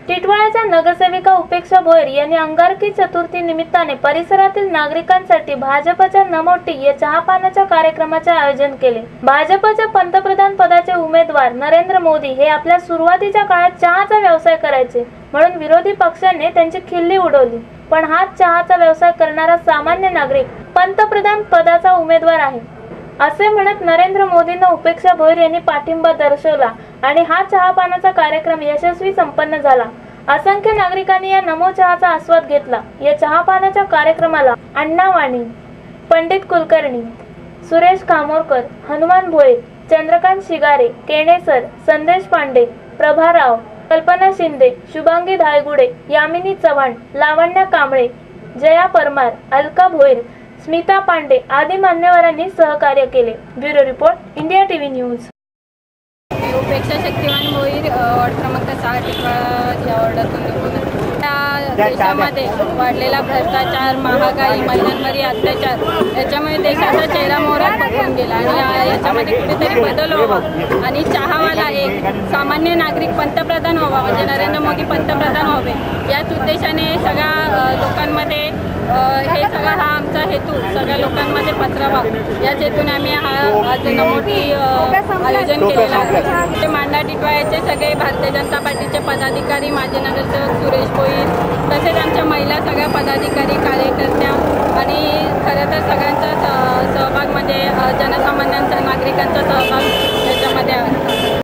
टिटवाळ्याच्या नगरसेविका उपेक्षा भोयर यांनी अंगारकी चतुर्थी निमित्ताने परिसरातील नागरिकांसाठी भाजपच्या नमोटी या चहापानाच्या कार्यक्रमाचे आयोजन केले। भाजपच्या पंतप्रधान पदाचे उमेदवार नरेंद्र मोदी हे आपल्या सुरुवातीच्या काळात चहाचा व्यवसाय करायचे, म्हणून विरोधी पक्षाने त्यांची खिल्ली उडवली। पण हा चहाचा व्यवसाय करणारा सामान्य नागरिक पंतप्रधान पदाचा उमेदवार आहे असे म्हणत नरेंद्र मोदींना उपेक्षा भोयर यांनी पाठिंबा दर्शवला आणि हा चहापानाचा कार्यक्रम यशस्वी संपन्न झाला। असंख्य नागरिकांनी या नमो चहाचा आस्वाद घेतला। या चहापानाच्या कार्यक्रमाला अण्णा वाणी, पंडित कुलकर्णी, सुरेश कामोरकर, हनुमान भोयर, चंद्रकांत शिगारे, केणेसर, संदेश पांडे, प्रभा राव, कल्पना शिंदे, शुभांगी धायगुडे, यामिनी चव्हाण, लावण्य कांबळे, जया परमार, अलका भोयर, स्मिता पांडे आदी मान्यवरांनी सहकार्य केले। Bureau report, India TV news. उपेक्षा शक्तिमान भोयर वॉर्ड क्रमांक 6 टिटवाळा या वॉर्डातून निवडून देशामध्ये वाढलेला भ्रष्टाचार, महागाई, महिलांवरील अत्याचार याच्यामुळे देशाचा चेहरा मोहरा पडून गेला आणि याच्यामध्ये कुठेतरी बदल व्हावा आणि चहावाला एक सामान्य नागरिक पंतप्रधान व्हावा, म्हणजे नरेंद्र मोदी पंतप्रधान व्हावे याच उद्देशाने सगळ्या लोकांमध्ये हे सगळा हा आमचा हेतू सगळ्या लोकांमध्ये पसरावा याच हेतूने आम्ही हा आज नमोठी आयोजन केलेलं आहे। ते मांडा टिटवाळ्याचे सगळे भारतीय जनता पार्टीचे पदाधिकारी, माजी नगरसेवक सुरेश भोयर, तसेच आमच्या महिला सगळ्या पदाधिकारी, कार्यकर्त्या आणि खरं तर सगळ्यांचा सहभाग म्हणजे जनसामान्यांचा, नागरिकांचा सहभाग याच्यामध्ये